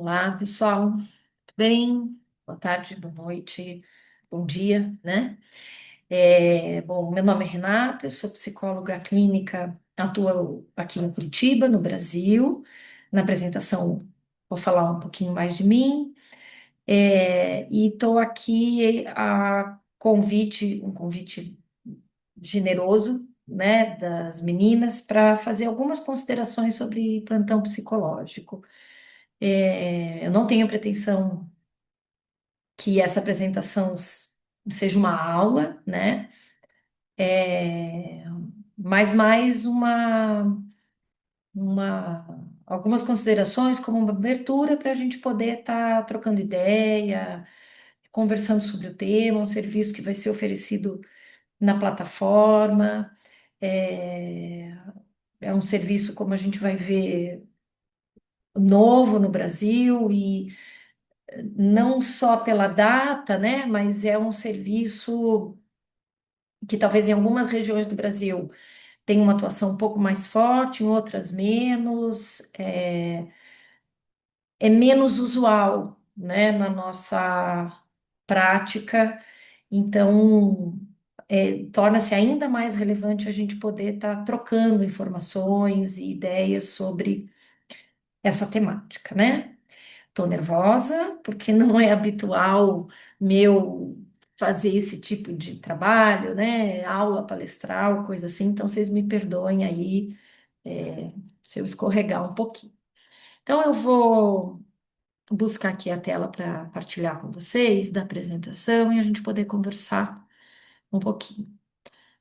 Olá, pessoal. Tudo bem? Boa tarde, boa noite, bom dia, né? Bom, meu nome é Renata, eu sou psicóloga clínica, atuo aqui em Curitiba, no Brasil. Na apresentação, vou falar um pouquinho mais de mim. E estou aqui um convite generoso, né, das meninas, para fazer algumas considerações sobre plantão psicológico. Eu não tenho pretensão que essa apresentação seja uma aula, né? É, mas mais algumas considerações como uma abertura para a gente poder estar trocando ideia, conversando sobre o tema, um serviço que vai ser oferecido na plataforma. É, é um serviço, como a gente vai ver, novo no Brasil e não só pela data, né? Mas é um serviço que talvez em algumas regiões do Brasil tenha uma atuação um pouco mais forte, em outras menos, é menos usual, né, na nossa prática, então torna-se ainda mais relevante a gente poder estar trocando informações e ideias sobre essa temática, né? Tô nervosa porque não é habitual meu fazer esse tipo de trabalho, né? Aula palestral, coisa assim. Então vocês me perdoem aí, é, se eu escorregar um pouquinho. Então eu vou buscar aqui a tela para partilhar com vocês da apresentação e a gente poder conversar um pouquinho.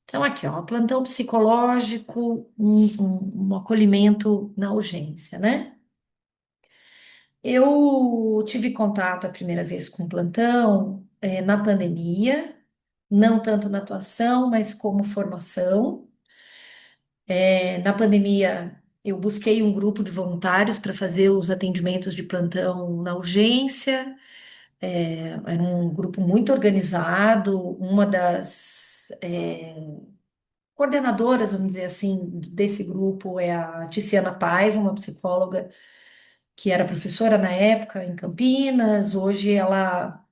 Então aqui, ó, plantão psicológico, um acolhimento na urgência, né? Eu tive contato a primeira vez com plantão, na pandemia, não tanto na atuação, mas como formação. Na pandemia, eu busquei um grupo de voluntários para fazer os atendimentos de plantão na urgência. Era um grupo muito organizado. Uma das coordenadoras, vamos dizer assim, desse grupo é a Tiziana Paiva, uma psicóloga que era professora na época em Campinas. Hoje ela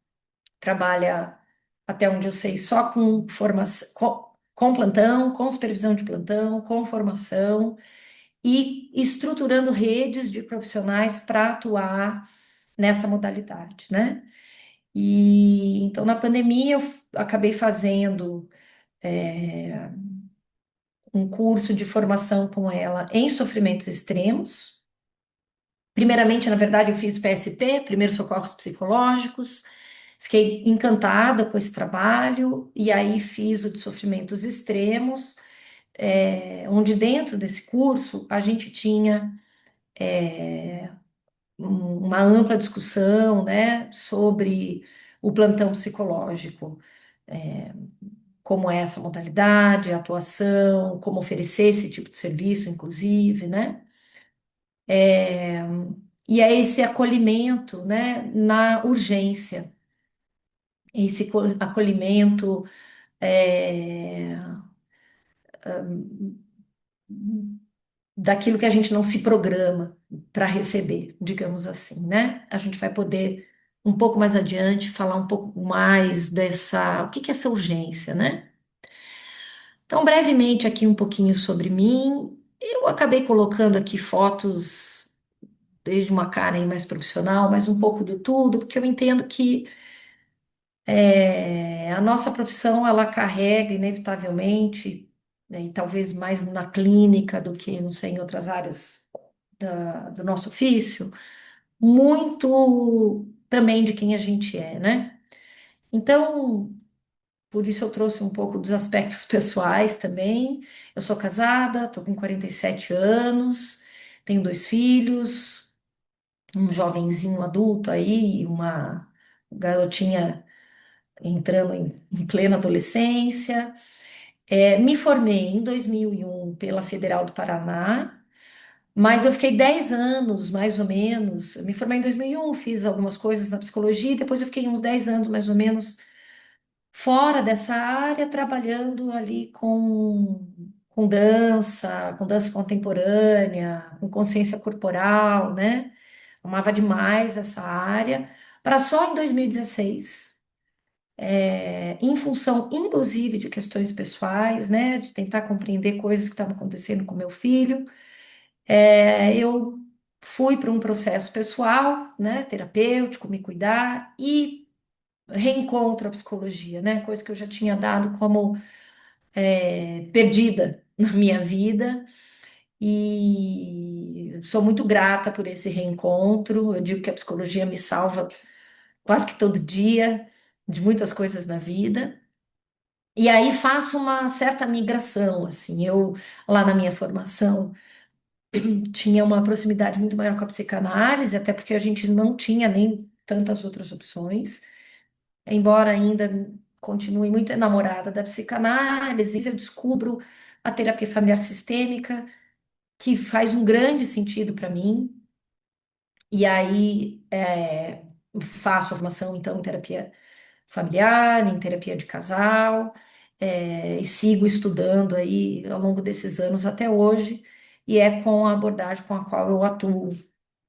trabalha, até onde eu sei, só com formação, com plantão, com supervisão de plantão, com formação e estruturando redes de profissionais para atuar nessa modalidade, né? E então na pandemia eu acabei fazendo um curso de formação com ela em sofrimentos extremos. Primeiramente, na verdade, eu fiz PSP, Primeiros Socorros Psicológicos. Fiquei encantada com esse trabalho e aí fiz o de sofrimentos extremos, onde dentro desse curso a gente tinha uma ampla discussão, né, sobre o plantão psicológico, como é essa modalidade, a atuação, como oferecer esse tipo de serviço, inclusive, né? E é esse acolhimento, né, na urgência, esse acolhimento é, daquilo que a gente não se programa para receber, digamos assim, né? A gente vai poder um pouco mais adiante falar um pouco mais dessa, o que que é essa urgência, né? Então, brevemente aqui um pouquinho sobre mim. Eu acabei colocando aqui fotos desde uma cara aí mais profissional, mas um pouco de tudo, porque eu entendo que a nossa profissão ela carrega inevitavelmente, né, e talvez mais na clínica do que, não sei, em outras áreas do nosso ofício, muito também de quem a gente é, né? Então, por isso eu trouxe um pouco dos aspectos pessoais também. Eu sou casada, estou com 47 anos, tenho dois filhos, um jovenzinho adulto aí, uma garotinha entrando em plena adolescência. Me formei em 2001 pela Federal do Paraná, mas eu fiquei 10 anos, mais ou menos. Eu me formei em 2001, fiz algumas coisas na psicologia, e depois eu fiquei uns 10 anos, mais ou menos, fora dessa área, trabalhando ali com dança contemporânea, com consciência corporal, né? amava demais essa área, para só em 2016, em função, inclusive, de questões pessoais, né, de tentar compreender coisas que estavam acontecendo com meu filho, eu fui para um processo pessoal, né, terapêutico, me cuidar e reencontro a psicologia, né, coisa que eu já tinha dado como perdida na minha vida. E sou muito grata por esse reencontro. Eu digo que a psicologia me salva quase que todo dia de muitas coisas na vida. E aí faço uma certa migração, assim. Eu, lá na minha formação, tinha uma proximidade muito maior com a psicanálise, até porque a gente não tinha nem tantas outras opções. Embora ainda continue muito enamorada da psicanálise, eu descubro a terapia familiar sistêmica, que faz um grande sentido para mim. E aí faço a formação, então, em terapia familiar, em terapia de casal, e sigo estudando aí ao longo desses anos até hoje, e é com a abordagem com a qual eu atuo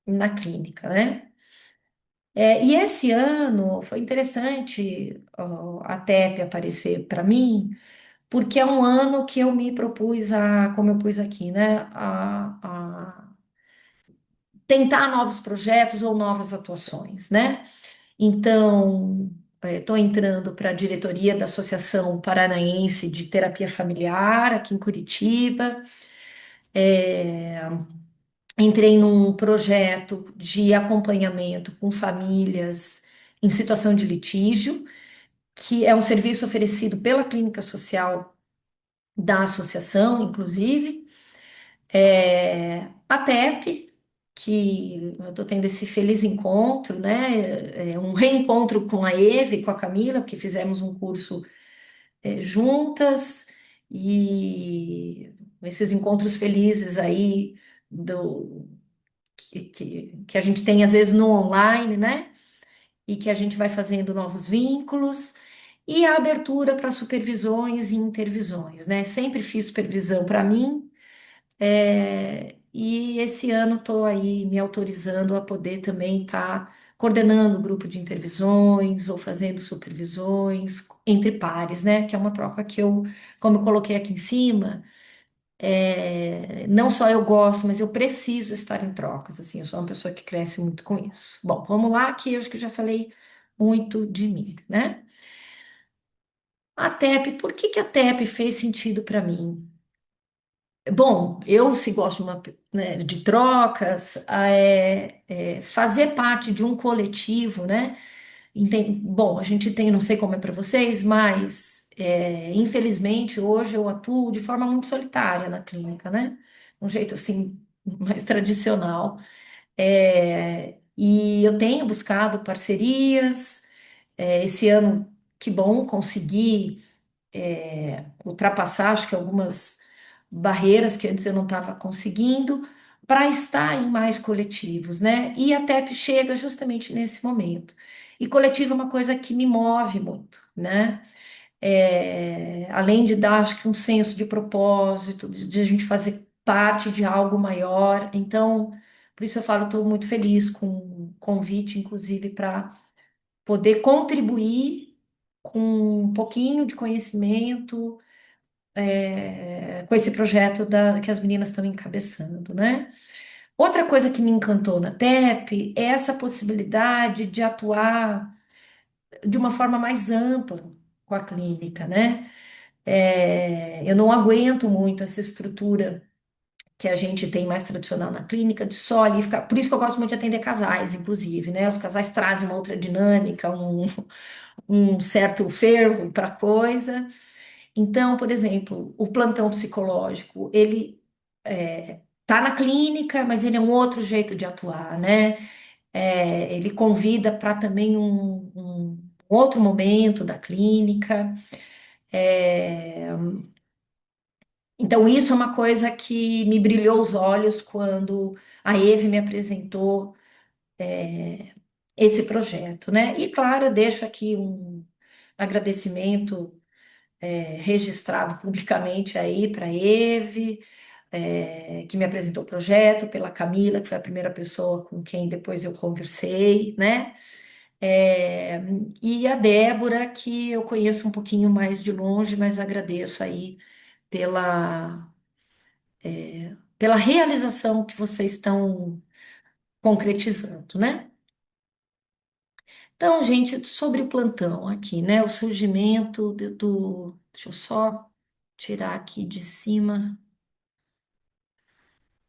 na clínica, né? E esse ano foi interessante a TEP aparecer para mim, porque é um ano que eu me propus a, como eu pus aqui, né, a tentar novos projetos ou novas atuações, né? Então, estou entrando para a diretoria da Associação Paranaense de Terapia Familiar, aqui em Curitiba. É, entrei num projeto de acompanhamento com famílias em situação de litígio, que é um serviço oferecido pela clínica social da associação, inclusive. A TEP, que eu estou tendo esse feliz encontro, né? Um reencontro com a Eve, com a Camila, porque fizemos um curso juntas, e esses encontros felizes aí do que a gente tem às vezes no online, né? E que a gente vai fazendo novos vínculos. E a abertura para supervisões e intervisões, né? Sempre fiz supervisão para mim, e esse ano estou aí me autorizando a poder também estar coordenando o grupo de intervisões ou fazendo supervisões entre pares, né? Que é uma troca que eu, como eu coloquei aqui em cima, não só eu gosto, mas eu preciso estar em trocas. Assim, eu sou uma pessoa que cresce muito com isso. Bom, vamos lá, que eu acho que eu já falei muito de mim, né? A TEP, por que que a TEP fez sentido para mim? Bom, eu se gosto né, de trocas, fazer parte de um coletivo, né? Bom, a gente tem, não sei como é para vocês, mas infelizmente hoje eu atuo de forma muito solitária na clínica, né? Um jeito assim mais tradicional. E eu tenho buscado parcerias. Esse ano, que bom, consegui ultrapassar, acho que algumas barreiras que antes eu não estava conseguindo, para estar em mais coletivos, né? E a TEP chega justamente nesse momento. E coletivo é uma coisa que me move muito, né? Além de dar, acho que um senso de propósito, de a gente fazer parte de algo maior. Então, por isso eu falo, estou muito feliz com o convite, inclusive, para poder contribuir com um pouquinho de conhecimento com esse projeto que as meninas estão encabeçando, né? Outra coisa que me encantou na TEP é essa possibilidade de atuar de uma forma mais ampla com a clínica, né? Eu não aguento muito essa estrutura que a gente tem mais tradicional na clínica, de só ali ficar. Por isso que eu gosto muito de atender casais, inclusive, né? Os casais trazem uma outra dinâmica, um certo fervo para a coisa. Então, por exemplo, o plantão psicológico, ele tá na clínica, mas ele é um outro jeito de atuar, né? Ele convida para também um outro momento da clínica. É, então, isso é uma coisa que me brilhou os olhos quando a Eve me apresentou esse projeto, né? E, claro, eu deixo aqui um agradecimento registrado publicamente aí para a Eve, que me apresentou o projeto, pela Camila, que foi a primeira pessoa com quem depois eu conversei, né? É, e a Débora, que eu conheço um pouquinho mais de longe, mas agradeço aí pela, pela realização que vocês estão concretizando, né? Então, gente, sobre o plantão aqui, né? O surgimento deixa eu só tirar aqui de cima.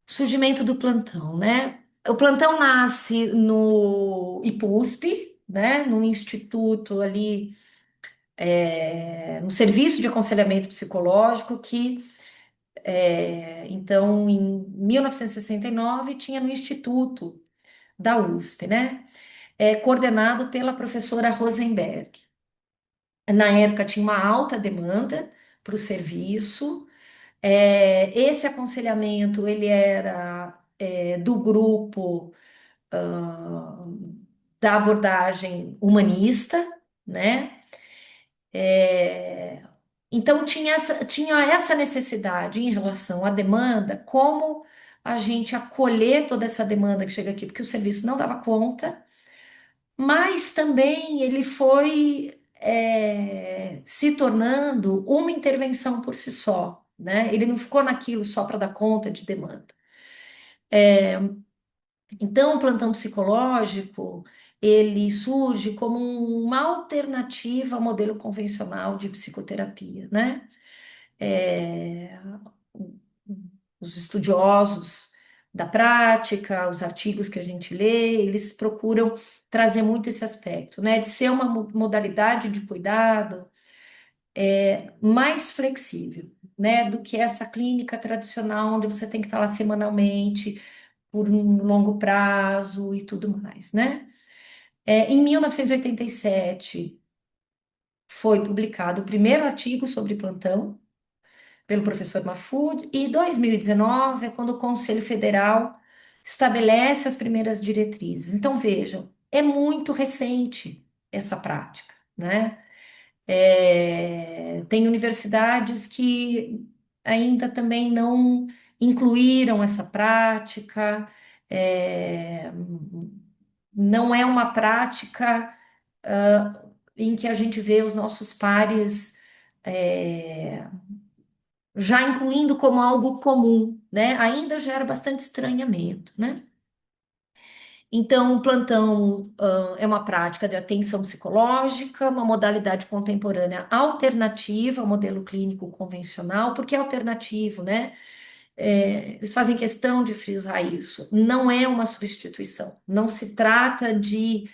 Surgimento do plantão, né? O plantão nasce no IPUSP, né? No instituto ali, no Serviço de Aconselhamento Psicológico, que então em 1969 tinha no Instituto da USP, né? Coordenado pela professora Rosenberg. Na época tinha uma alta demanda para o serviço. Esse aconselhamento ele era do grupo ah, da abordagem humanista, né? É, então tinha essa necessidade em relação à demanda, como a gente acolher toda essa demanda que chega aqui, porque o serviço não dava conta, mas também ele foi se tornando uma intervenção por si só, né? Ele não ficou naquilo só para dar conta de demanda. Então, o plantão psicológico, ele surge como uma alternativa ao modelo convencional de psicoterapia, né? É, os estudiosos da prática, os artigos que a gente lê, eles procuram trazer muito esse aspecto, né? De ser uma modalidade de cuidado mais flexível, né? Do que essa clínica tradicional, onde você tem que estar lá semanalmente, por um longo prazo e tudo mais, né? Em 1987, foi publicado o primeiro artigo sobre plantão pelo professor Mahfoud, e 2019 é quando o Conselho Federal estabelece as primeiras diretrizes. Então, vejam, é muito recente essa prática, né? Tem universidades que ainda também não incluíram essa prática, é, não é uma prática em que a gente vê os nossos pares é, já incluindo como algo comum, né? Ainda gera bastante estranhamento, né? Então, o plantão, é uma prática de atenção psicológica, uma modalidade contemporânea alternativa ao modelo clínico convencional. Por que alternativo, né? Eles fazem questão de frisar isso. Não é uma substituição. Não se trata de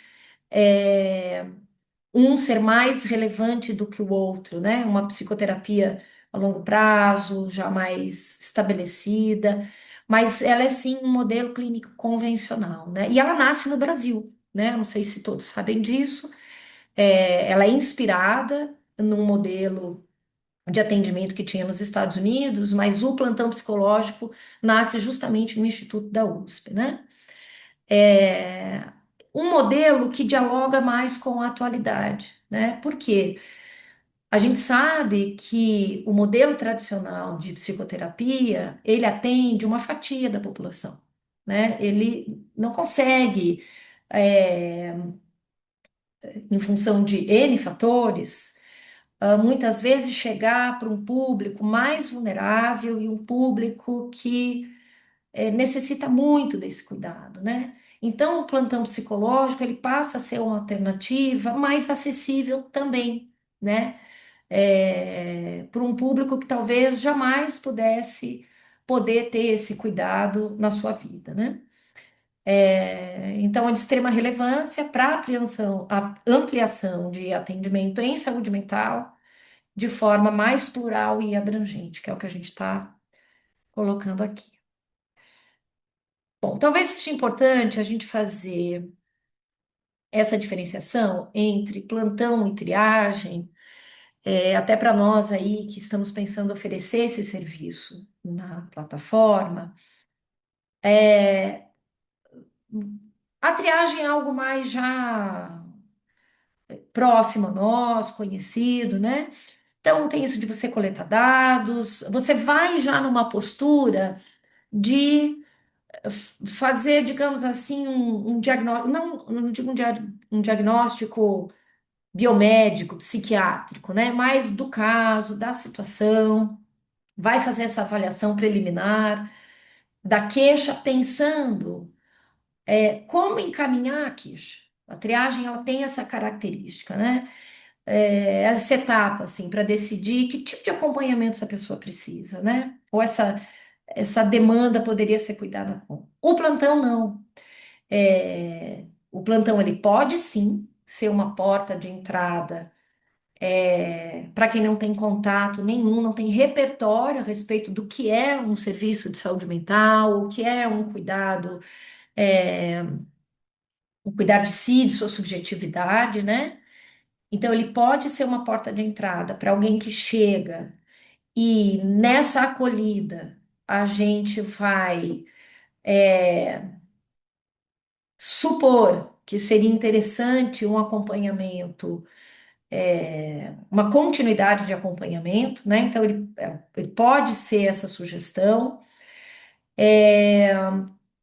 um ser mais relevante do que o outro, né? Uma psicoterapia a longo prazo, já mais estabelecida, mas ela é sim um modelo clínico convencional, né? E ela nasce no Brasil, né? Não sei se todos sabem disso. Ela é inspirada num modelo de atendimento que tinha nos Estados Unidos, mas o plantão psicológico nasce justamente no Instituto da USP, né? É um modelo que dialoga mais com a atualidade, né? Por quê? A gente sabe que o modelo tradicional de psicoterapia, ele atende uma fatia da população, né? Ele não consegue, é, em função de N fatores, muitas vezes chegar para um público mais vulnerável e um público que necessita muito desse cuidado, né? Então, o plantão psicológico, ele passa a ser uma alternativa mais acessível também, né? Para um público que talvez jamais pudesse poder ter esse cuidado na sua vida, né? Então, é de extrema relevância para a ampliação de atendimento em saúde mental de forma mais plural e abrangente, que é o que a gente está colocando aqui. Bom, talvez seja importante a gente fazer essa diferenciação entre plantão e triagem, até para nós aí que estamos pensando em oferecer esse serviço na plataforma. A triagem é algo mais já próximo a nós, conhecido, né? Então, tem isso de você coletar dados, você vai já numa postura de fazer, digamos assim, um diagnóstico, não digo um diagnóstico biomédico, psiquiátrico, né? Mas do caso, da situação, vai fazer essa avaliação preliminar da queixa, pensando como encaminhar a queixa. A triagem ela tem essa característica, né? Essa etapa, assim, para decidir que tipo de acompanhamento essa pessoa precisa, né? Ou essa demanda poderia ser cuidada com. O plantão, não. O plantão, ele pode, sim, ser uma porta de entrada para quem não tem contato nenhum, não tem repertório a respeito do que é um serviço de saúde mental, o que é um cuidar de si, de sua subjetividade, né? Então, ele pode ser uma porta de entrada para alguém que chega e nessa acolhida a gente vai supor que seria interessante um acompanhamento, uma continuidade de acompanhamento, né? Então, ele pode ser essa sugestão,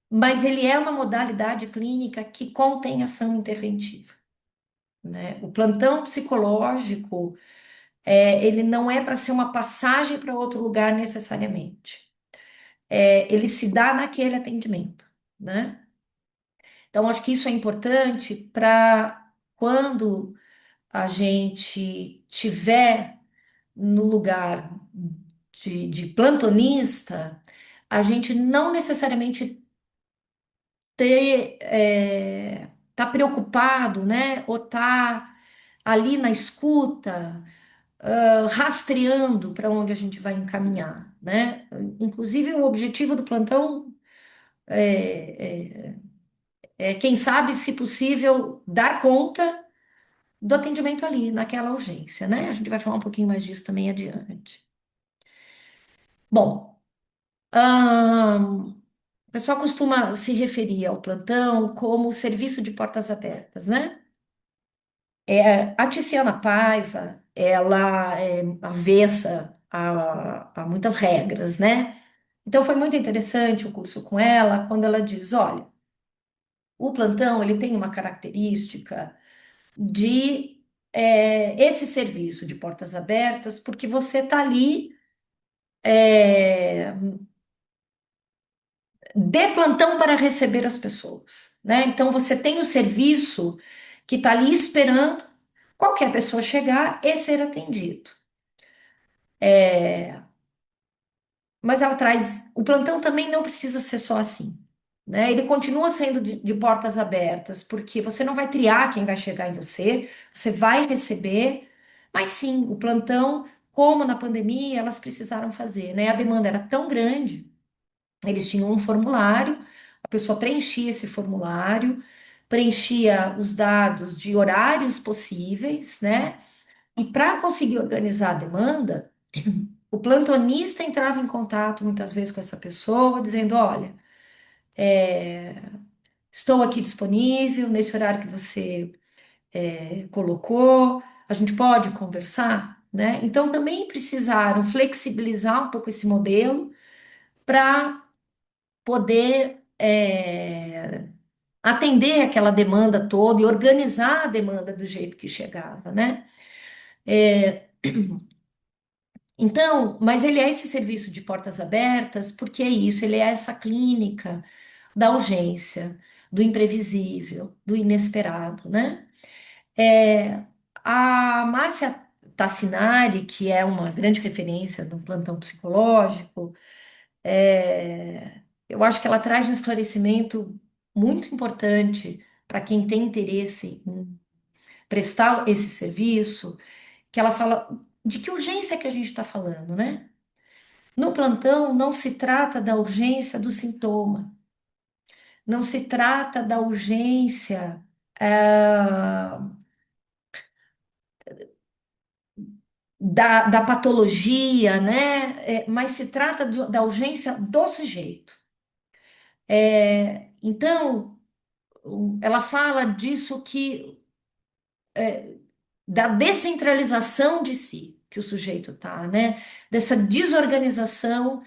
mas ele é uma modalidade clínica que contém ação interventiva, né? O plantão psicológico, ele não é para ser uma passagem para outro lugar necessariamente. Ele se dá naquele atendimento, né? Então, acho que isso é importante para quando a gente tiver no lugar de plantonista, a gente não necessariamente tá preocupado, né? Ou tá ali na escuta, rastreando para onde a gente vai encaminhar, né? Inclusive, o objetivo do plantão quem sabe, se possível, dar conta do atendimento ali, naquela urgência, né? A gente vai falar um pouquinho mais disso também adiante. Bom, o pessoal costuma se referir ao plantão como serviço de portas abertas, né? A Tiziana Paiva, ela é avessa a muitas regras, né? Então foi muito interessante o curso com ela, quando ela diz, olha, o plantão ele tem uma característica de esse serviço de portas abertas, porque você está ali de plantão para receber as pessoas, né? Então você tem o serviço que está ali esperando qualquer pessoa chegar e ser atendido. Mas ela traz, o plantão também não precisa ser só assim, né? Ele continua sendo de portas abertas, porque você não vai triar quem vai chegar em você, você vai receber, mas sim, o plantão, como na pandemia, elas precisaram fazer, né? A demanda era tão grande, eles tinham um formulário, a pessoa preenchia esse formulário, preenchia os dados de horários possíveis, né? E para conseguir organizar a demanda, o plantonista entrava em contato muitas vezes com essa pessoa, dizendo: Olha, estou aqui disponível nesse horário que você colocou, a gente pode conversar, né? Então também precisaram flexibilizar um pouco esse modelo para poder atender aquela demanda toda e organizar a demanda do jeito que chegava, né? Então, mas ele é esse serviço de portas abertas, porque é isso, ele é essa clínica da urgência, do imprevisível, do inesperado, né? É, a Márcia Tassinari, que é uma grande referência no plantão psicológico, eu acho que ela traz um esclarecimento muito importante para quem tem interesse em prestar esse serviço, que ela fala de que urgência que a gente está falando, né? No plantão não se trata da urgência do sintoma, não se trata da urgência da patologia, né? Mas se trata da urgência do sujeito. Então, ela fala disso que da descentralização de si. que o sujeito tá, né? Dessa desorganização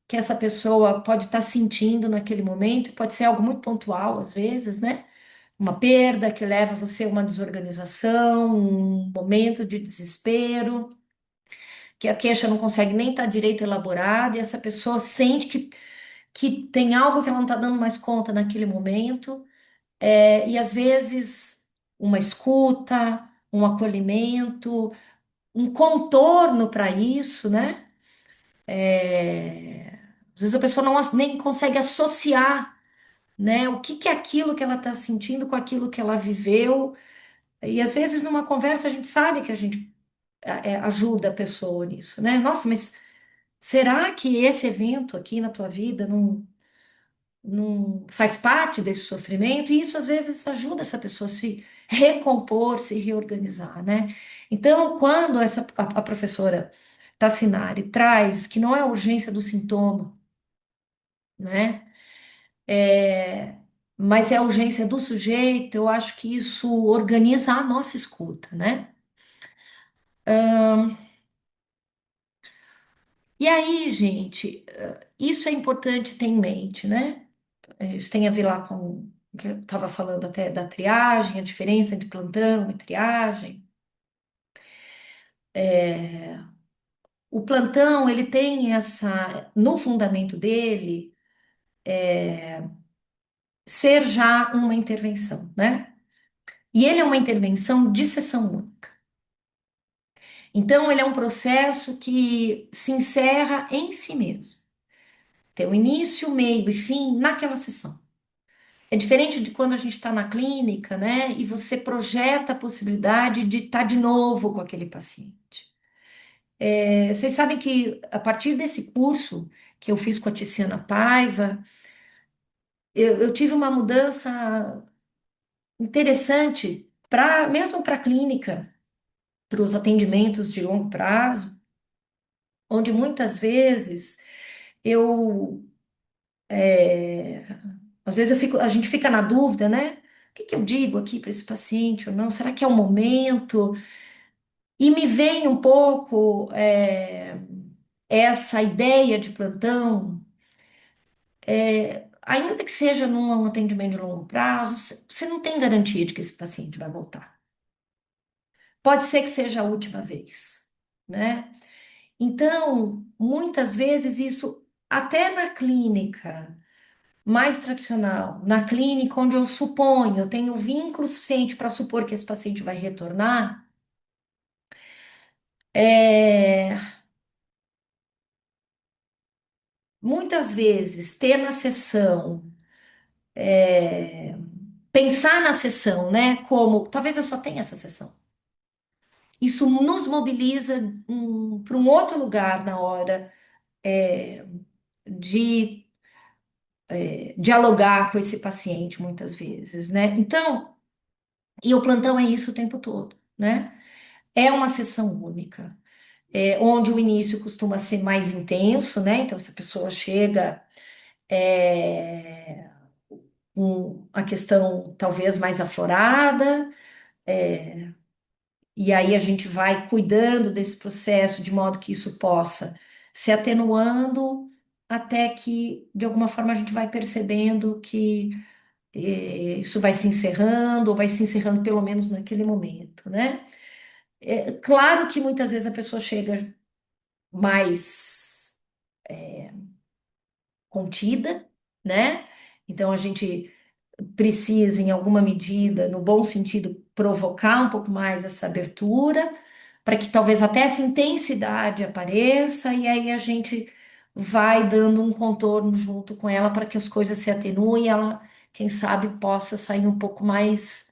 que essa pessoa pode estar sentindo naquele momento, pode ser algo muito pontual às vezes, né? Uma perda que leva você a uma desorganização, um momento de desespero, que a queixa não consegue nem estar direito elaborada, e essa pessoa sente que tem algo que ela não está dando mais conta naquele momento, e às vezes uma escuta, um acolhimento, um contorno para isso, né? Às vezes a pessoa não nem consegue associar, né? O que que é aquilo que ela está sentindo com aquilo que ela viveu. E às vezes numa conversa a gente sabe que a gente ajuda a pessoa nisso, né? Nossa, mas será que esse evento aqui na tua vida não faz parte desse sofrimento? E isso às vezes ajuda essa pessoa a se recompor, se reorganizar, né? Então, quando a professora Tassinari traz que não é a urgência do sintoma, né? É, mas é a urgência do sujeito, eu acho que isso organiza a nossa escuta, né? E aí, gente, isso é importante ter em mente, né? Isso tem a ver lá com o que eu estava falando até da triagem, a diferença entre plantão e triagem. O plantão, ele tem no fundamento dele, ser já uma intervenção, né? E ele é uma intervenção de sessão única. Então, ele é um processo que se encerra em si mesmo. Tem o início, meio e fim naquela sessão. É diferente de quando a gente está na clínica, né? E você projeta a possibilidade de estar de novo com aquele paciente. Vocês sabem que a partir desse curso que eu fiz com a Tiziana Paiva, eu tive uma mudança interessante para mesmo para a clínica, para os atendimentos de longo prazo, onde muitas vezes eu às vezes a gente fica na dúvida, né? O que que eu digo aqui para esse paciente ou não? Será que é o momento? E me vem um pouco essa ideia de plantão, ainda que seja num atendimento de longo prazo, você não tem garantia de que esse paciente vai voltar. Pode ser que seja a última vez, né? Então, muitas vezes isso, até na clínica mais tradicional, na clínica onde eu suponho, eu tenho vínculo suficiente para supor que esse paciente vai retornar, é, muitas vezes ter na sessão, pensar na sessão, né, como talvez eu só tenha essa sessão. Isso nos mobiliza para um outro lugar na hora de dialogar com esse paciente, muitas vezes, né? Então, e o plantão é isso o tempo todo, né? É uma sessão única, onde o início costuma ser mais intenso, né? Então, se a pessoa chega é, com a questão talvez mais aflorada, e aí a gente vai cuidando desse processo de modo que isso possa se atenuando até que, de alguma forma, a gente vai percebendo que isso vai se encerrando, ou vai se encerrando pelo menos naquele momento, né? Claro que muitas vezes a pessoa chega mais contida, né? Então a gente precisa, em alguma medida, no bom sentido, provocar um pouco mais essa abertura, para que talvez até essa intensidade apareça, e aí a gente vai dando um contorno junto com ela para que as coisas se atenuem e ela, quem sabe, possa sair um pouco mais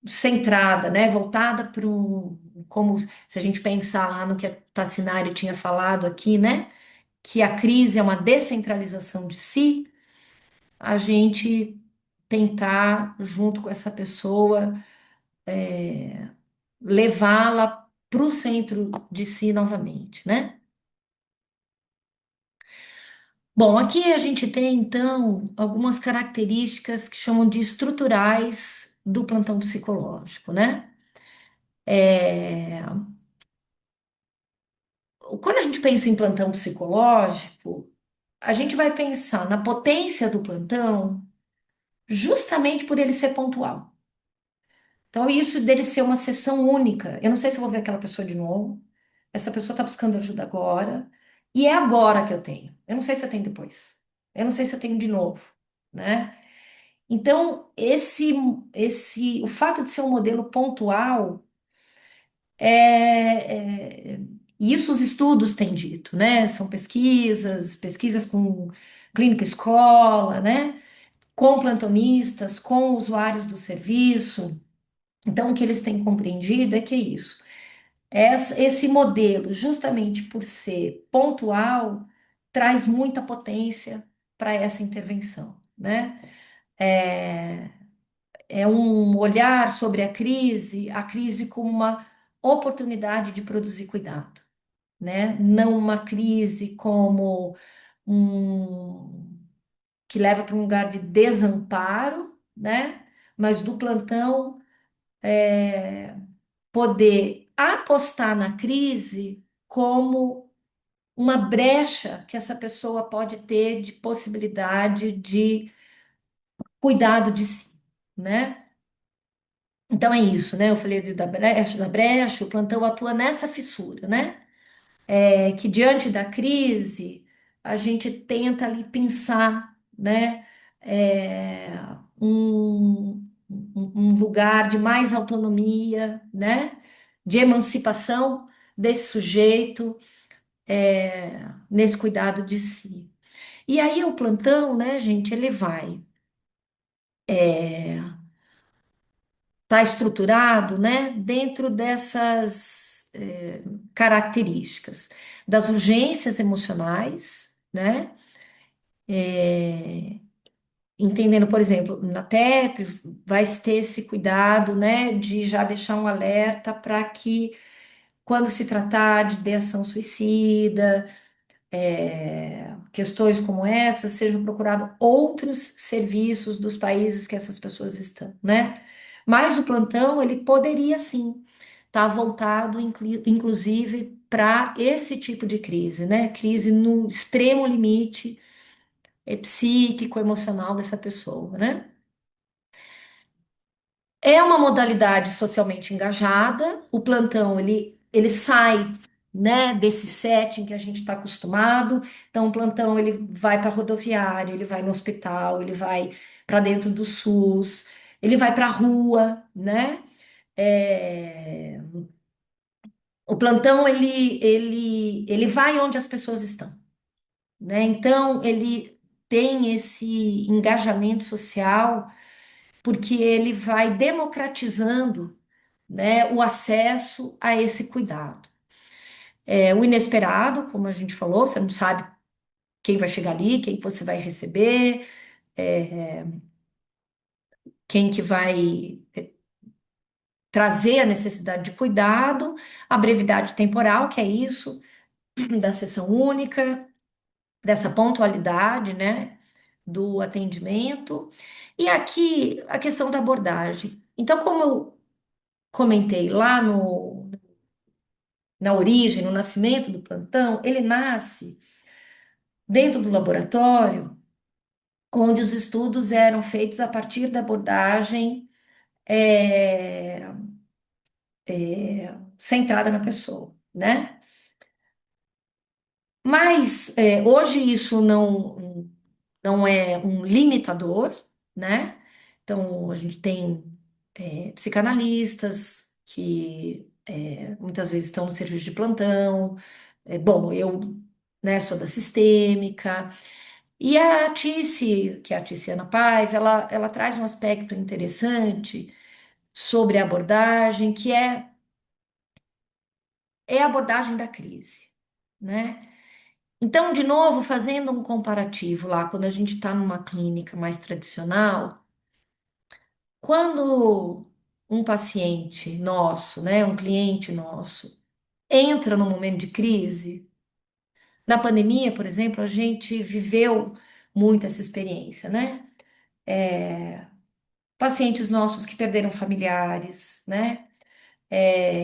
centrada, né? Voltada para o. Como se a gente pensar lá no que a Tassinari tinha falado aqui, né? Que a crise é uma descentralização de si, a gente tentar, junto com essa pessoa, levá-la para o centro de si novamente, né? Bom, aqui a gente tem então algumas características que chamam de estruturais do plantão psicológico, né? É, quando a gente pensa em plantão psicológico, a gente vai pensar na potência do plantão justamente por ele ser pontual. Então, isso dele ser uma sessão única. Eu não sei se eu vou ver aquela pessoa de novo. Essa pessoa está buscando ajuda agora. E é agora que eu tenho. Eu não sei se eu tenho depois. Eu não sei se eu tenho de novo, né? Então, o fato de ser um modelo pontual é, isso os estudos têm dito, né? São pesquisas com clínica escola, né? Com plantonistas, com usuários do serviço. Então, o que eles têm compreendido é que é isso. Esse modelo, justamente por ser pontual, traz muita potência para essa intervenção, né? É, é um olhar sobre a crise como uma oportunidade de produzir cuidado, né? Não uma crise como um que leva para um lugar de desamparo, né? Mas do plantão poder apostar na crise como uma brecha que essa pessoa pode ter de possibilidade de cuidado de si, né? Então é isso, né? Eu falei da brecha, o plantão atua nessa fissura, né? É que diante da crise, a gente tenta ali pensar, né? É, um lugar de mais autonomia, né? De emancipação desse sujeito, nesse cuidado de si. E aí o plantão, né, gente, ele vai estar estruturado, né, dentro dessas características das urgências emocionais, né, entendendo, por exemplo, na TEP vai se ter esse cuidado, né, de já deixar um alerta para que quando se tratar de ideação suicida, questões como essas, sejam procurados outros serviços dos países que essas pessoas estão, né? Mas o plantão, ele poderia sim estar voltado, inclusive, para esse tipo de crise, né? Crise no extremo limite psíquico, emocional dessa pessoa, né? É uma modalidade socialmente engajada. O plantão ele sai, né, desse setting que a gente está acostumado. Então, o plantão ele vai para rodoviária, ele vai no hospital, ele vai para dentro do SUS, ele vai para a rua, né? É, o plantão ele vai onde as pessoas estão, né? Então, ele tem esse engajamento social porque ele vai democratizando, né, o acesso a esse cuidado. O inesperado, como a gente falou, você não sabe quem vai chegar ali, quem que você vai receber, quem que vai trazer a necessidade de cuidado, a brevidade temporal, que é isso, da sessão única, dessa pontualidade, né, do atendimento, e aqui a questão da abordagem. Então, como eu comentei lá na origem, no nascimento do plantão, ele nasce dentro do laboratório, onde os estudos eram feitos a partir da abordagem é, centrada na pessoa, né? Mas hoje isso não é um limitador, né? Então a gente tem psicanalistas que muitas vezes estão no serviço de plantão. Bom, eu, né, sou da sistêmica. E a Tice, que é a Tiziana Paiva, ela traz um aspecto interessante sobre a abordagem, que é a abordagem da crise, né? Então, de novo, fazendo um comparativo lá, quando a gente está numa clínica mais tradicional, quando um paciente nosso, né, um cliente nosso, entra num momento de crise, na pandemia, por exemplo, a gente viveu muito essa experiência, né? Pacientes nossos que perderam familiares, né?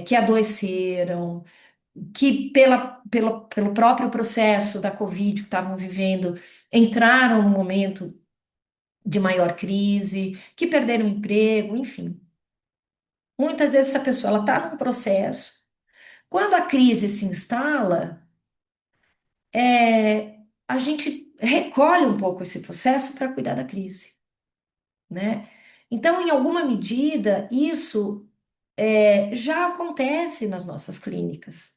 que adoeceram, que pelo próprio processo da Covid que estavam vivendo, entraram num momento de maior crise, que perderam o emprego, enfim. Muitas vezes essa pessoa ela está num processo. Quando a crise se instala, a gente recolhe um pouco esse processo para cuidar da crise, né? Então, em alguma medida, isso já acontece nas nossas clínicas,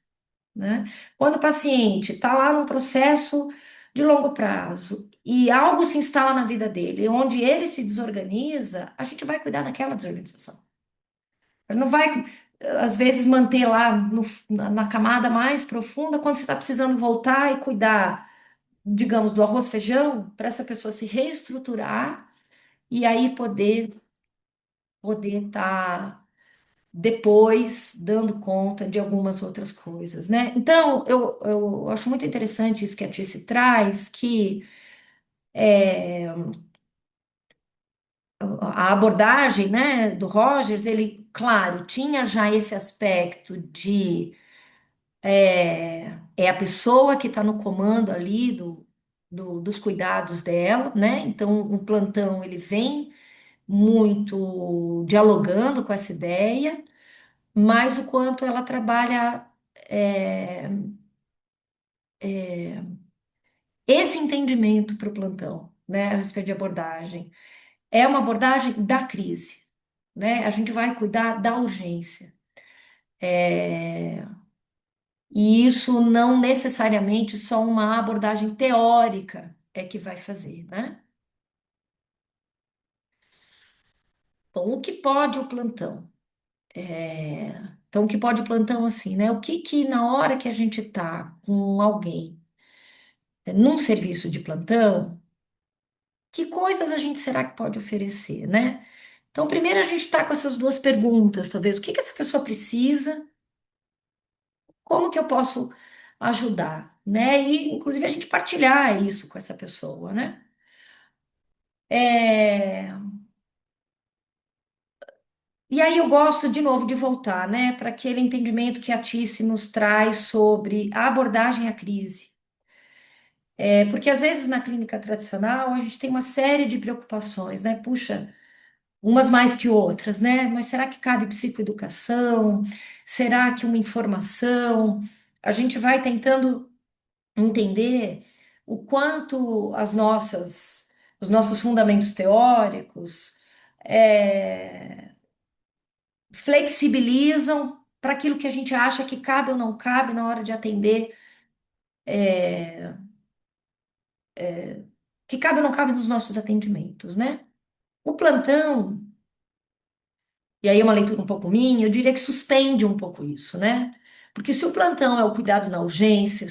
né? Quando o paciente está lá num processo de longo prazo e algo se instala na vida dele, onde ele se desorganiza, a gente vai cuidar daquela desorganização. A gente não vai, às vezes, manter lá na camada mais profunda, quando você está precisando voltar e cuidar, digamos, do arroz feijão, para essa pessoa se reestruturar e aí poder estar depois dando conta de algumas outras coisas, né? Então, eu acho muito interessante isso que a Tice traz, que a abordagem, né, do Rogers, ele, claro, tinha já esse aspecto de é a pessoa que está no comando ali dos cuidados dela, né? Então, o plantão ele vem muito dialogando com essa ideia, mas o quanto ela trabalha é, esse entendimento para o plantão, né, a respeito de abordagem. É uma abordagem da crise, né? A gente vai cuidar da urgência. É, e isso não necessariamente só uma abordagem teórica é que vai fazer, né? Bom, o que pode o plantão? Então, o que pode o plantão assim, né? O que que na hora que a gente tá com alguém num serviço de plantão, que coisas a gente será que pode oferecer, né? Então, primeiro a gente está com essas duas perguntas, talvez. O que que essa pessoa precisa? Como que eu posso ajudar, né? E, inclusive, a gente partilhar isso com essa pessoa, né? É, E aí eu gosto, de novo, de voltar, né, para aquele entendimento que a Tice nos traz sobre a abordagem à crise. Porque, às vezes, na clínica tradicional, a gente tem uma série de preocupações, né? Puxa, umas mais que outras, né? Mas será que cabe psicoeducação? Será que uma informação? A gente vai tentando entender o quanto os nossos fundamentos teóricos flexibilizam para aquilo que a gente acha que cabe ou não cabe na hora de atender, que cabe ou não cabe nos nossos atendimentos, né? O plantão, e aí é uma leitura um pouco minha, eu diria que suspende um pouco isso, né? Porque se o plantão é o cuidado na urgência,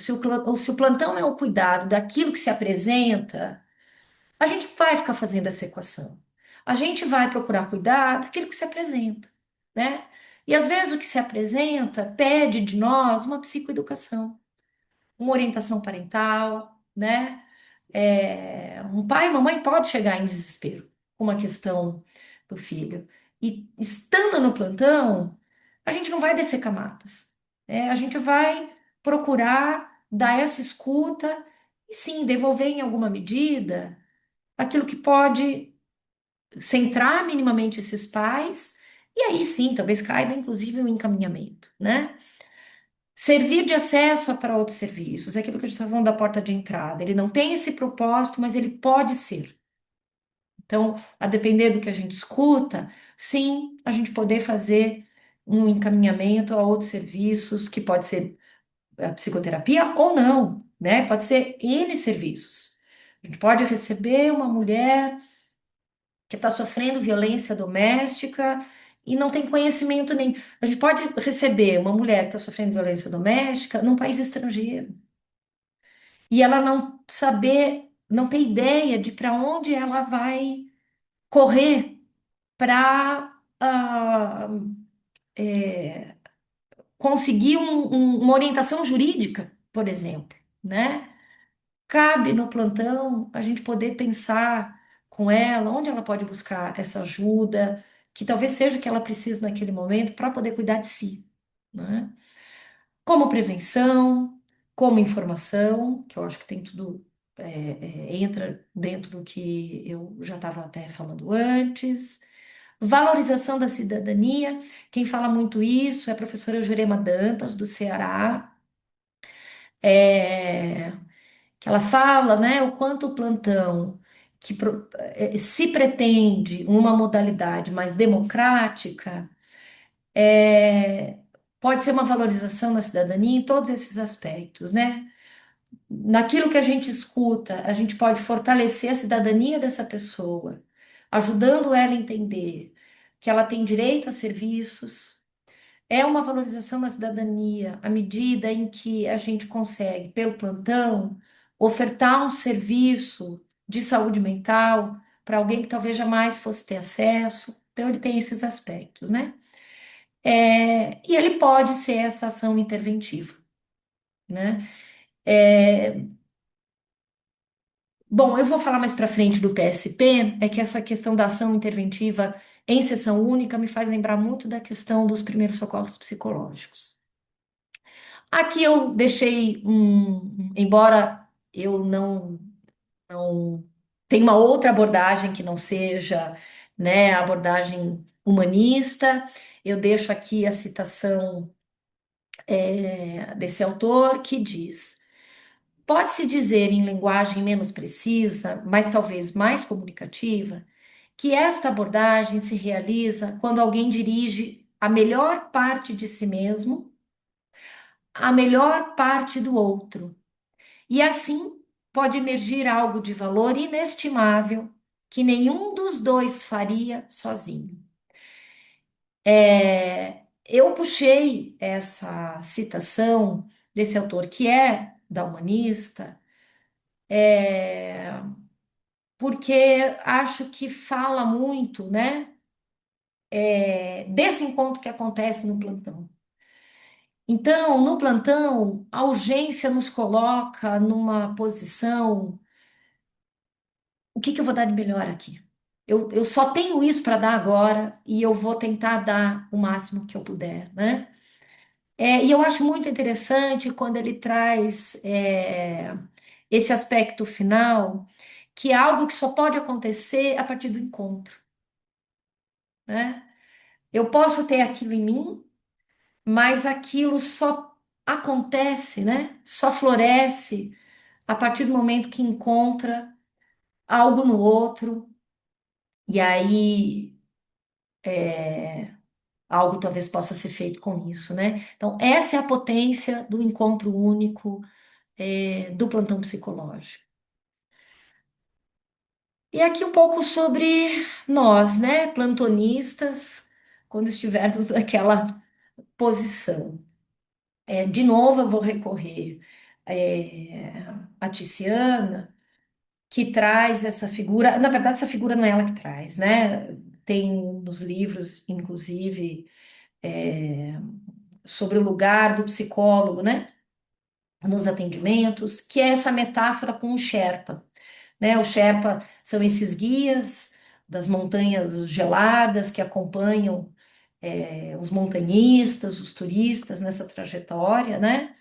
ou se o plantão é o cuidado daquilo que se apresenta, a gente não vai ficar fazendo essa equação. A gente vai procurar cuidar daquilo que se apresenta, né? E às vezes o que se apresenta pede de nós uma psicoeducação, uma orientação parental, né? Um pai e uma mãe pode chegar em desespero com uma questão do filho. E estando no plantão, a gente não vai descer camadas, né? A gente vai procurar dar essa escuta e sim devolver em alguma medida aquilo que pode centrar minimamente esses pais, e aí sim, talvez caiba inclusive um encaminhamento, né? Servir de acesso para outros serviços, é aquilo que a gente estava falando da porta de entrada. Ele não tem esse propósito, mas ele pode ser. Então, a depender do que a gente escuta, sim, a gente poder fazer um encaminhamento a outros serviços, que pode ser a psicoterapia ou não, né? Pode ser N serviços. A gente pode receber uma mulher que está sofrendo violência doméstica e não tem conhecimento nem. A gente pode receber uma mulher que está sofrendo violência doméstica num país estrangeiro e ela não saber, não ter ideia de para onde ela vai correr para conseguir uma orientação jurídica, por exemplo, né? Cabe no plantão a gente poder pensar com ela onde ela pode buscar essa ajuda, que talvez seja o que ela precisa naquele momento para poder cuidar de si, né? Como prevenção, como informação, que eu acho que tem tudo, entra dentro do que eu já estava até falando antes. Valorização da cidadania, quem fala muito isso é a professora Jurema Dantas, do Ceará, é, que ela fala, né, o quanto o plantão, se pretende uma modalidade mais democrática, é, pode ser uma valorização da cidadania em todos esses aspectos, né? Naquilo que a gente escuta, a gente pode fortalecer a cidadania dessa pessoa, ajudando ela a entender que ela tem direito a serviços. É uma valorização da cidadania à medida em que a gente consegue, pelo plantão, ofertar um serviço de saúde mental para alguém que talvez jamais fosse ter acesso. Então, ele tem esses aspectos, né? E ele pode ser essa ação interventiva, né? É, bom, eu vou falar mais para frente do PSP, é que essa questão da ação interventiva em sessão única me faz lembrar muito da questão dos primeiros socorros psicológicos. Aqui eu deixei embora eu não tenha uma outra abordagem que não seja, né, a abordagem humanista, eu deixo aqui a citação desse autor que diz: pode-se dizer em linguagem menos precisa, mas talvez mais comunicativa, que esta abordagem se realiza quando alguém dirige a melhor parte de si mesmo à melhor parte do outro. E assim pode emergir algo de valor inestimável que nenhum dos dois faria sozinho. Eu puxei essa citação desse autor, que é da humanista, porque acho que fala muito, né, desse encontro que acontece no plantão. Então, no plantão, a urgência nos coloca numa posição: o que que eu vou dar de melhor aqui? Eu só tenho isso para dar agora e eu vou tentar dar o máximo que eu puder, né? E eu acho muito interessante quando ele traz esse aspecto final, que é algo que só pode acontecer a partir do encontro, né? Eu posso ter aquilo em mim, mas aquilo só acontece, né? Só floresce a partir do momento que encontra algo no outro, e aí algo talvez possa ser feito com isso, né? Então, essa é a potência do encontro único, do plantão psicológico. E aqui um pouco sobre nós, né, plantonistas, quando estivermos naquela posição. De novo, eu vou recorrer à Tiziana, que traz essa figura. Na verdade, essa figura não é ela que traz, né? Tem nos livros, inclusive, é, sobre o lugar do psicólogo, né? Nos atendimentos, que é essa metáfora com o Sherpa, né? O Sherpa são esses guias das montanhas geladas que acompanham os montanhistas, os turistas nessa trajetória, né?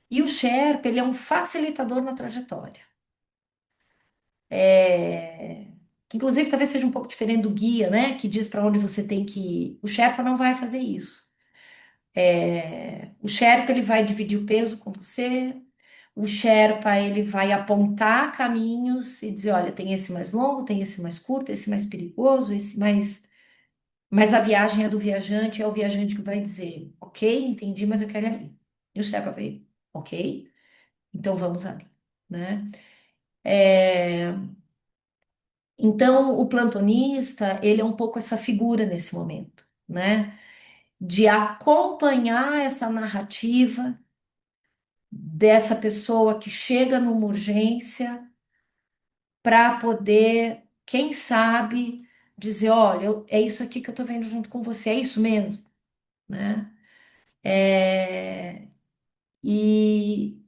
E o Sherpa, ele é um facilitador na trajetória. Que inclusive talvez seja um pouco diferente do guia, né? Que diz para onde você tem que ir. O Sherpa não vai fazer isso. O Sherpa, ele vai dividir o peso com você. O Sherpa, ele vai apontar caminhos e dizer, olha, tem esse mais longo, tem esse mais curto, esse mais perigoso, esse mais... Mas a viagem é do viajante, é o viajante que vai dizer, ok, entendi, mas eu quero ir ali. E o Sherpa vai, ok, então vamos ali, né? É, Então, o plantonista, ele é um pouco essa figura nesse momento, né? De acompanhar essa narrativa dessa pessoa que chega numa urgência para poder, quem sabe, dizer, olha, é isso aqui que eu tô vendo junto com você, é isso mesmo, né? E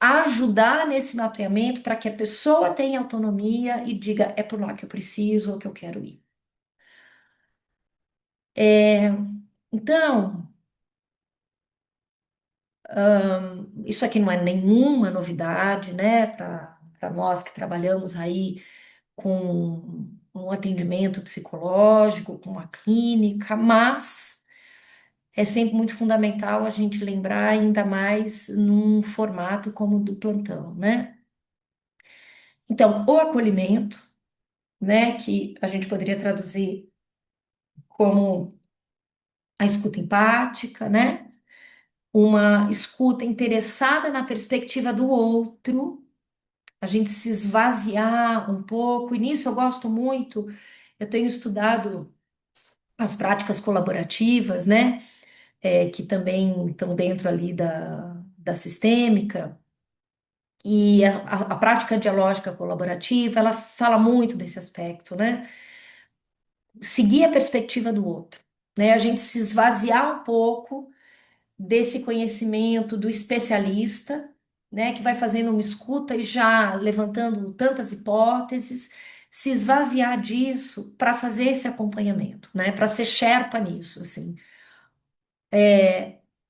ajudar nesse mapeamento para que a pessoa tenha autonomia e diga, é por lá que eu preciso ou que eu quero ir. É, então, isso aqui não é nenhuma novidade, né, para nós que trabalhamos aí com um atendimento psicológico, com uma clínica, mas é sempre muito fundamental a gente lembrar, ainda mais num formato como o do plantão, né? Então, o acolhimento, né, que a gente poderia traduzir como a escuta empática, né? Uma escuta interessada na perspectiva do outro, a gente se esvaziar um pouco, e nisso eu gosto muito, eu tenho estudado as práticas colaborativas, né? Que também estão dentro ali da sistêmica. E a prática dialógica colaborativa, ela fala muito desse aspecto, né? Seguir a perspectiva do outro, né? A gente se esvaziar um pouco desse conhecimento do especialista, né? Que vai fazendo uma escuta e já levantando tantas hipóteses, se esvaziar disso para fazer esse acompanhamento, né? Para ser sherpa nisso, assim.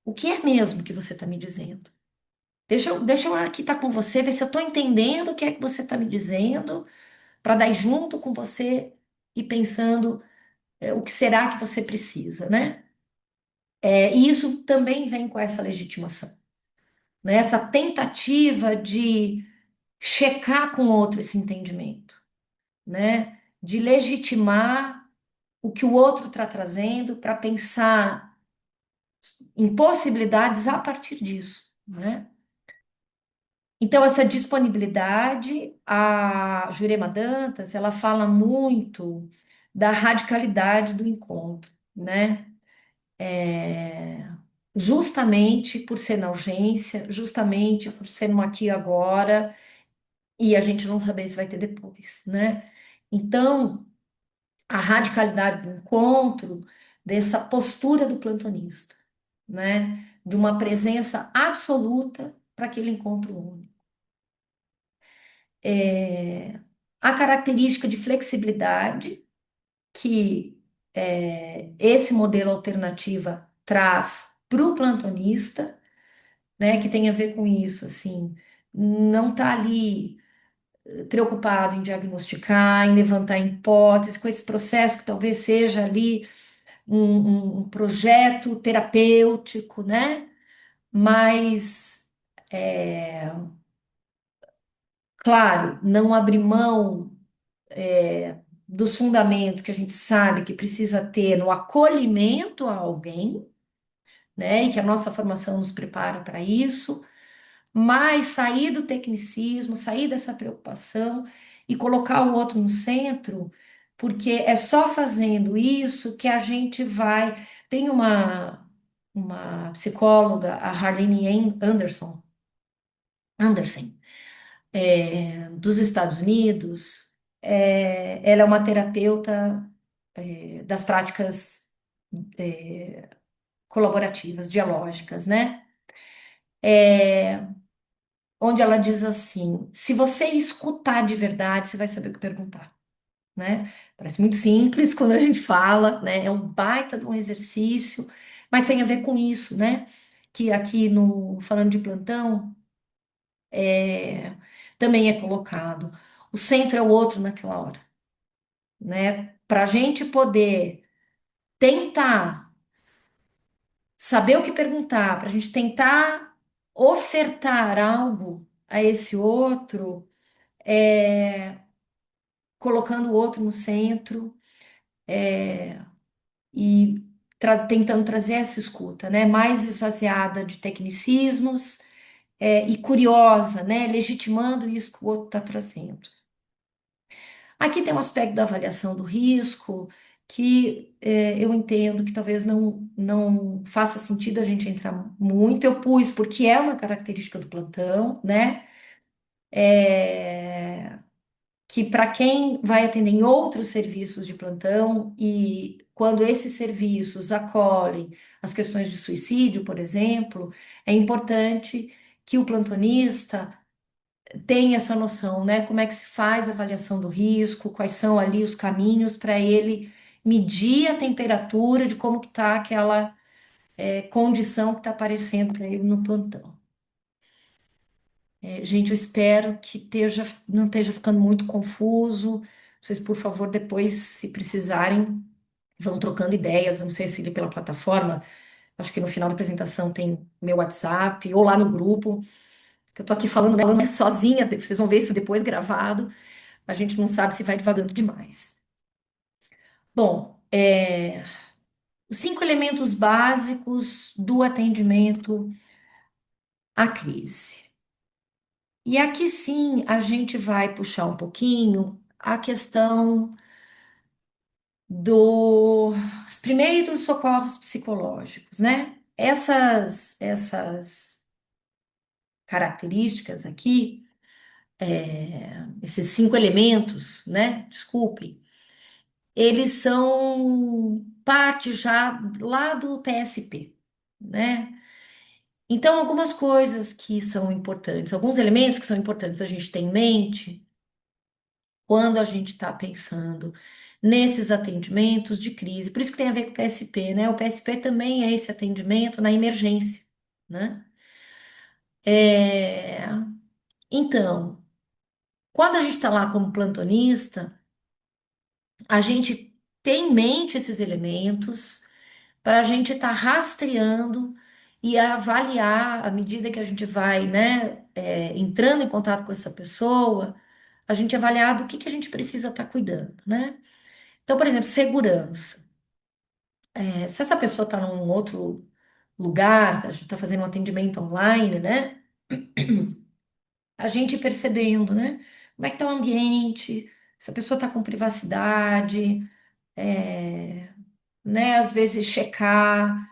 O que é mesmo que você está me dizendo? Deixa eu aqui estar com você, ver se eu estou entendendo o que é que você está me dizendo, para dar junto com você e pensando o que será que você precisa, né? E isso também vem com essa legitimação, né? Essa tentativa de checar com o outro esse entendimento, né? De legitimar o que o outro está trazendo para pensar em possibilidades a partir disso, né? Então, essa disponibilidade, a Jurema Dantas, ela fala muito da radicalidade do encontro, né? É, justamente por ser na urgência, justamente por ser no aqui e agora, e a gente não saber se vai ter depois, né? Então, a radicalidade do encontro, dessa postura do plantonista, né? De uma presença absoluta para aquele encontro único. A característica de flexibilidade que esse modelo alternativa traz para o plantonista, né, que tem a ver com isso, assim, não está ali preocupado em diagnosticar, em levantar hipóteses, com esse processo que talvez seja ali um projeto terapêutico, né? Mas, claro, não abrir mão dos fundamentos que a gente sabe que precisa ter no acolhimento a alguém, né? E que a nossa formação nos prepara para isso, mas sair do tecnicismo, sair dessa preocupação e colocar o outro no centro, porque é só fazendo isso que a gente vai. Tem uma psicóloga, a Harlene Anderson, dos Estados Unidos, ela é uma terapeuta das práticas colaborativas, dialógicas, né? Onde ela diz assim: se você escutar de verdade, você vai saber o que perguntar, né? Parece muito simples quando a gente fala, né? É um baita de um exercício, mas tem a ver com isso, né? Que aqui no falando de plantão também é colocado. O centro é o outro naquela hora, né? Para a gente poder tentar saber o que perguntar, para a gente tentar ofertar algo a esse outro, é, colocando o outro no centro e tentando trazer essa escuta, né? Mais esvaziada de tecnicismos, e curiosa, né? Legitimando isso que o outro está trazendo. Aqui tem um aspecto da avaliação do risco que eu entendo que talvez não faça sentido a gente entrar muito. Eu pus porque é uma característica do plantão, né? É, que para quem vai atender em outros serviços de plantão e quando esses serviços acolhem as questões de suicídio, por exemplo, é importante que o plantonista tenha essa noção, né? Como é que se faz a avaliação do risco, quais são ali os caminhos para ele medir a temperatura de como que tá aquela condição que está aparecendo para ele no plantão. Gente, eu espero que não esteja ficando muito confuso. Vocês, por favor, depois, se precisarem, vão trocando ideias. Eu não sei se ele pela plataforma, acho que no final da apresentação tem meu WhatsApp, ou lá no grupo, que eu tô aqui falando, né, sozinha, vocês vão ver isso depois gravado. A gente não sabe se vai devagando demais. Bom, os 5 elementos básicos do atendimento à crise. E aqui sim a gente vai puxar um pouquinho a questão dos primeiros socorros psicológicos, né? Essas características aqui, esses 5 elementos, né? Desculpem, eles são parte já lá do PSP, né? Então, algumas coisas que são importantes, alguns elementos que são importantes a gente ter em mente quando a gente está pensando nesses atendimentos de crise. Por isso que tem a ver com o PSP, né? O PSP também é esse atendimento na emergência, né? É, Então, quando a gente está lá como plantonista, a gente tem em mente esses elementos para a gente estar rastreando e avaliar à medida que a gente vai, né, entrando em contato com essa pessoa, a gente avaliar do que a gente precisa estar cuidando, né? Então, por exemplo, segurança. Se essa pessoa está num outro lugar, a gente está fazendo um atendimento online, né? A gente percebendo, né? Como é que está o ambiente, se a pessoa está com privacidade, é, né? Às vezes checar.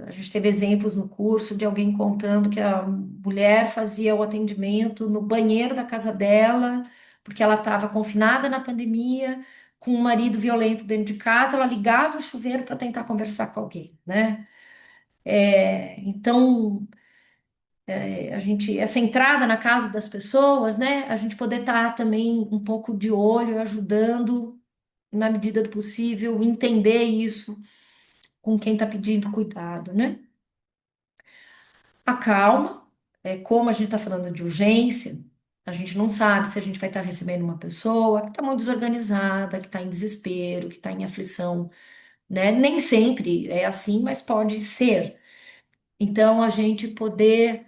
A gente teve exemplos no curso de alguém contando que a mulher fazia o atendimento no banheiro da casa dela, porque ela estava confinada na pandemia, com um marido violento dentro de casa, ela ligava o chuveiro para tentar conversar com alguém, né? Então, essa entrada na casa das pessoas, né? A gente poder estar também um pouco de olho, ajudando, na medida do possível, entender isso com quem está pedindo cuidado, né? A calma, como a gente está falando de urgência, a gente não sabe se a gente vai estar recebendo uma pessoa que está muito desorganizada, que está em desespero, que está em aflição, né? Nem sempre é assim, mas pode ser. Então, a gente poder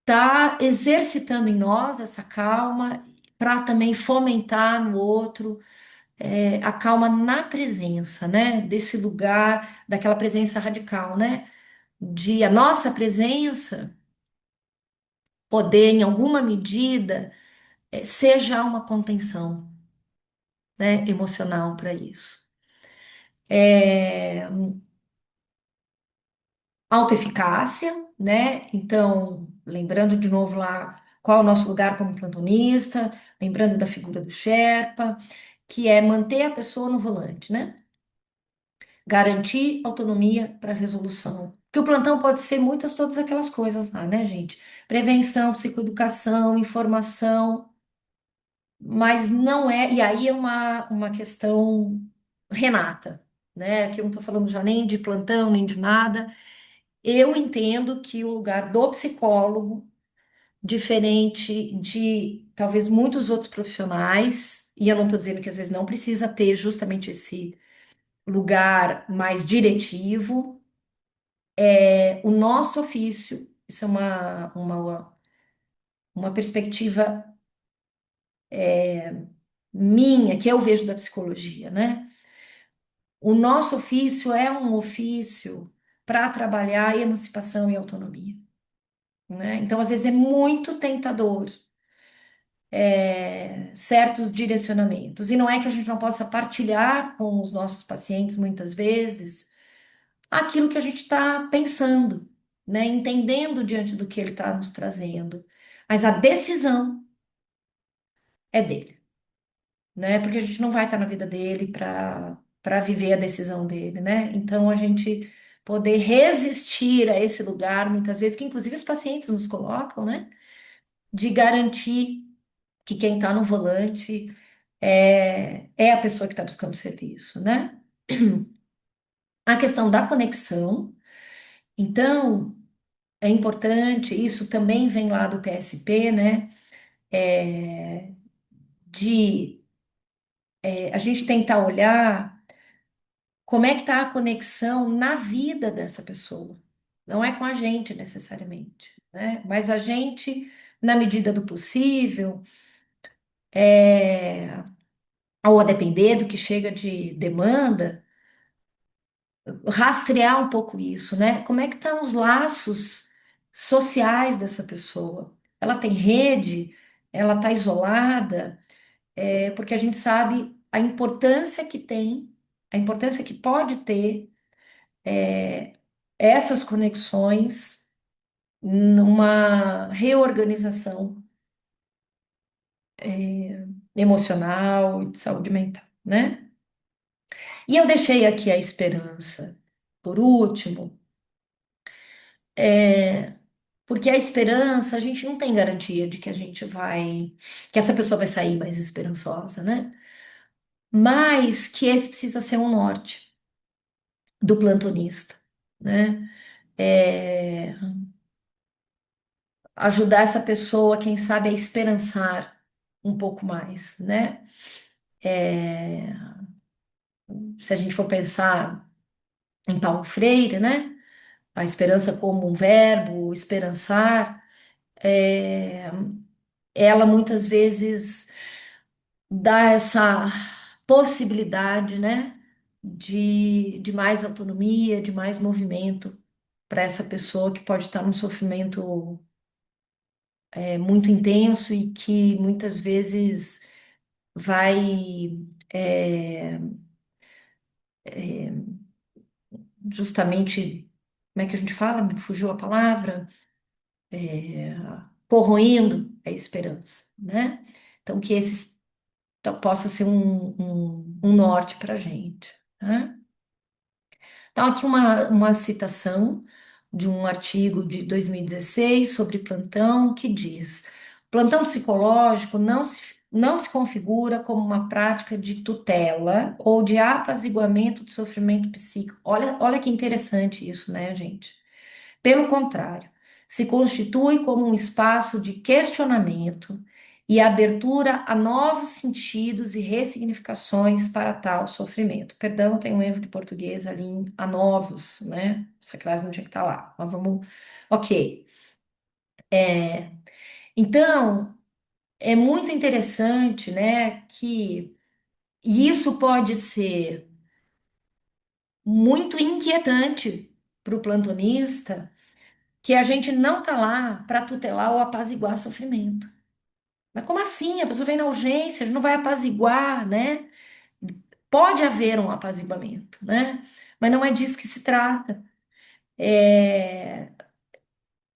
tá exercitando em nós essa calma para também fomentar no outro a calma na presença, né? Desse lugar, daquela presença radical, né? De a nossa presença poder, em alguma medida, ser já uma contenção, né? Emocional para isso. É, autoeficácia, né? Então, lembrando de novo lá qual é o nosso lugar como plantonista, lembrando da figura do Sherpa, que é manter a pessoa no volante, né? Garantir autonomia para resolução. Porque o plantão pode ser muitas, todas aquelas coisas lá, né, gente? Prevenção, psicoeducação, informação, mas não é, e aí é uma questão Renata, né? Aqui eu não estou falando já nem de plantão, nem de nada. Eu entendo que o lugar do psicólogo, diferente de talvez muitos outros profissionais, e eu não estou dizendo que às vezes não precisa ter justamente esse lugar mais diretivo, o nosso ofício, isso é uma perspectiva minha, que eu vejo da psicologia, né? O nosso ofício é um ofício para trabalhar emancipação e autonomia, né? Então, às vezes, é muito tentador certos direcionamentos. E não é que a gente não possa partilhar com os nossos pacientes, muitas vezes, aquilo que a gente está pensando, né? Entendendo diante do que ele está nos trazendo. Mas a decisão é dele, né? Porque a gente não vai estar na vida dele para viver a decisão dele, né? Então a gente poder resistir a esse lugar, muitas vezes, que inclusive os pacientes nos colocam, né? De garantir. que quem está no volante é a pessoa que está buscando serviço, né? A questão da conexão, então, é importante, isso também vem lá do PSP, né? É, a gente tentar olhar como é que está a conexão na vida dessa pessoa. Não é com a gente necessariamente, né? Mas a gente, na medida do possível, ou a depender do que chega de demanda, rastrear um pouco isso, né? Como é que estão os laços sociais dessa pessoa? Ela tem rede? Ela está isolada? Porque a gente sabe a importância que tem, a importância que pode ter essas conexões numa reorganização emocional e de saúde mental, né? E eu deixei aqui a esperança, por último, porque a esperança, a gente não tem garantia de que a gente vai, que essa pessoa vai sair mais esperançosa, né? Mas que esse precisa ser um norte do plantonista, né? É, ajudar essa pessoa, quem sabe, a esperançar um pouco mais, né? É, se a gente for pensar em Paulo Freire, né? A esperança como um verbo, esperançar, é, ela muitas vezes dá essa possibilidade, né? De mais autonomia, de mais movimento para essa pessoa que pode estar num sofrimento muito intenso e que muitas vezes vai é, justamente, como é que a gente fala? Me fugiu a palavra, corroendo a esperança, né? Então, que esse possa ser um norte para a gente, né? Então, aqui uma citação de um artigo de 2016 sobre plantão que diz: plantão psicológico não se configura como uma prática de tutela ou de apaziguamento do sofrimento psíquico. Olha que interessante isso, né, gente? Pelo contrário, se constitui como um espaço de questionamento e abertura a novos sentidos e ressignificações para tal sofrimento. Perdão, tem um erro de português ali em a novos, né? Essa frase não tinha que estar lá, mas vamos. Ok. Então, é muito interessante, né, que e isso pode ser muito inquietante para o plantonista, que a gente não está lá para tutelar ou apaziguar sofrimento. Mas como assim? A pessoa vem na urgência, a gente não vai apaziguar, né? Pode haver um apaziguamento, né? Mas não é disso que se trata. É,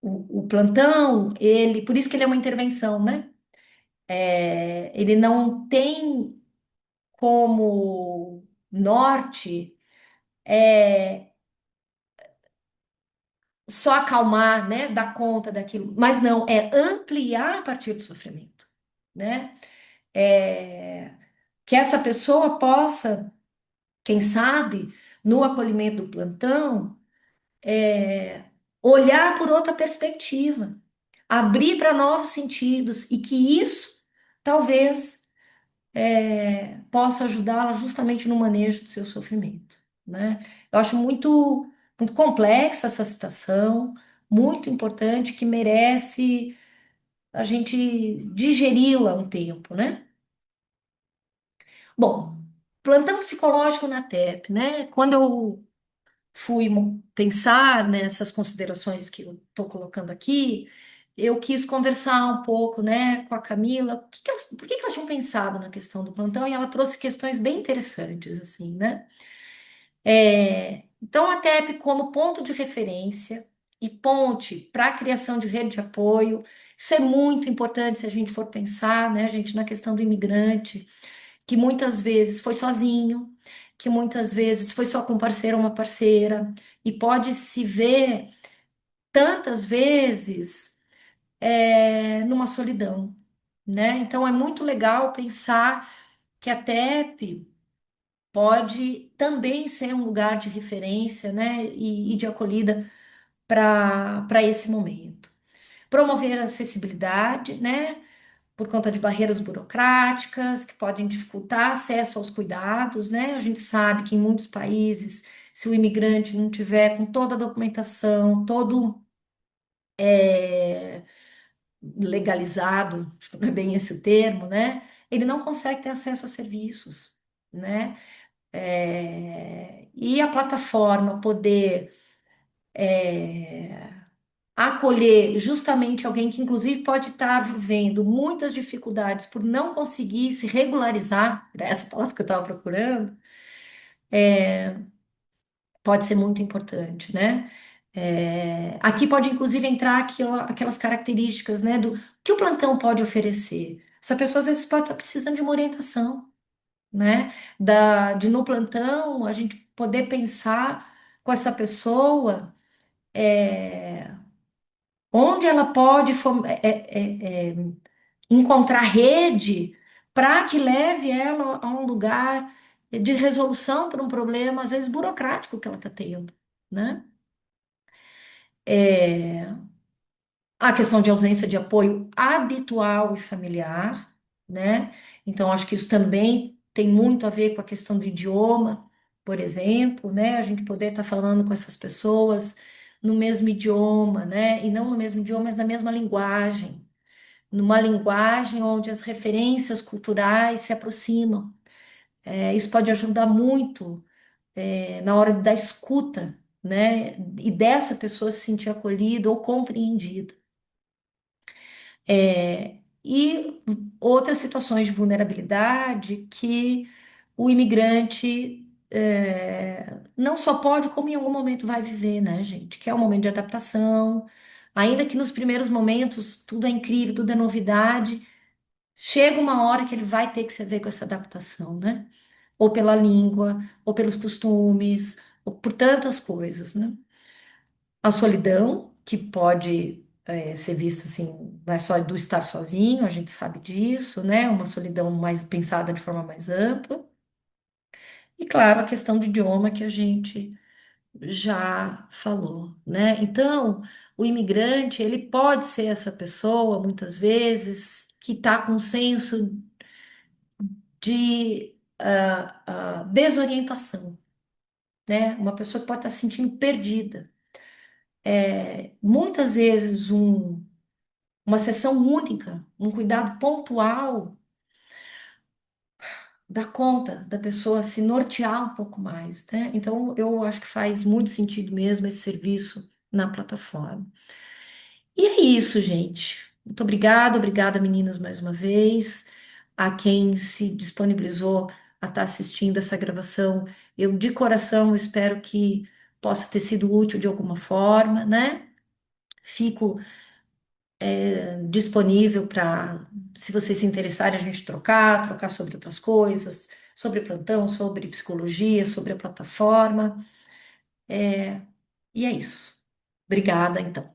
o plantão, ele, por isso que ele é uma intervenção, né? Ele não tem como norte só acalmar, né? Dar conta daquilo, mas não, é ampliar a partir do sofrimento, né? É, que essa pessoa possa, quem sabe, no acolhimento do plantão, olhar por outra perspectiva, abrir para novos sentidos e que isso talvez possa ajudá-la justamente no manejo do seu sofrimento, né? Eu acho muito complexa essa situação, muito importante, que merece a gente digeri-la um tempo, né? Bom, plantão psicológico na TEP, né? Quando eu fui pensar nessas considerações que eu estou colocando aqui, eu quis conversar um pouco, né, com a Camila, por que que elas tinham pensado na questão do plantão, e ela trouxe questões bem interessantes, assim, né? Então, a TEP como ponto de referência e ponte para a criação de rede de apoio, isso é muito importante se a gente for pensar, né, gente, na questão do imigrante, que muitas vezes foi sozinho, que muitas vezes foi só com um parceiro ou uma parceira, e pode se ver tantas vezes numa solidão, né? Então é muito legal pensar que a TEP pode também ser um lugar de referência, né? E de acolhida para esse momento. Promover a acessibilidade, né? Por conta de barreiras burocráticas que podem dificultar acesso aos cuidados, né? A gente sabe que em muitos países, se o imigrante não tiver com toda a documentação, todo legalizado, acho que não é bem esse o termo, né? Ele não consegue ter acesso a serviços, né? E a plataforma poder acolher justamente alguém que, inclusive, pode estar vivendo muitas dificuldades por não conseguir se regularizar, era essa palavra que eu estava procurando, pode ser muito importante, né? Aqui pode, inclusive, entrar aquelas características, né, do que o plantão pode oferecer. Essa pessoa, às vezes, pode estar precisando de uma orientação, né? De no plantão, a gente poder pensar com essa pessoa onde ela pode encontrar rede para que leve ela a um lugar de resolução para um problema, às vezes burocrático que ela está tendo, né? A questão de ausência de apoio habitual e familiar, né? Então, acho que isso também tem muito a ver com a questão do idioma, por exemplo, né? A gente poder estar falando com essas pessoas no mesmo idioma, né? E não no mesmo idioma, mas na mesma linguagem, numa linguagem onde as referências culturais se aproximam. Isso pode ajudar muito, na hora da escuta, né? E dessa pessoa se sentir acolhida ou compreendida. E outras situações de vulnerabilidade que o imigrante não só pode, como em algum momento vai viver, né, gente? Que é um momento de adaptação. Ainda que nos primeiros momentos tudo é incrível, tudo é novidade, chega uma hora que ele vai ter que se ver com essa adaptação, né? Ou pela língua, ou pelos costumes, ou por tantas coisas, né? A solidão, que pode ser vista assim, não é só do estar sozinho, a gente sabe disso, né? Uma solidão mais pensada de forma mais ampla. E, claro, a questão do idioma que a gente já falou, né? Então, o imigrante, ele pode ser essa pessoa, muitas vezes, que está com um senso de desorientação, né? Uma pessoa que pode estar se sentindo perdida. Muitas vezes, uma sessão única, um cuidado pontual, dá conta da pessoa se nortear um pouco mais, né? Então, eu acho que faz muito sentido mesmo esse serviço na plataforma. E é isso, gente. Muito obrigada, obrigada, meninas, mais uma vez. A quem se disponibilizou a estar assistindo essa gravação, eu de coração espero que possa ter sido útil de alguma forma, né? Fico disponível para, se vocês se interessarem, a gente trocar sobre outras coisas, sobre plantão, sobre psicologia, sobre a plataforma. E é isso. Obrigada, então.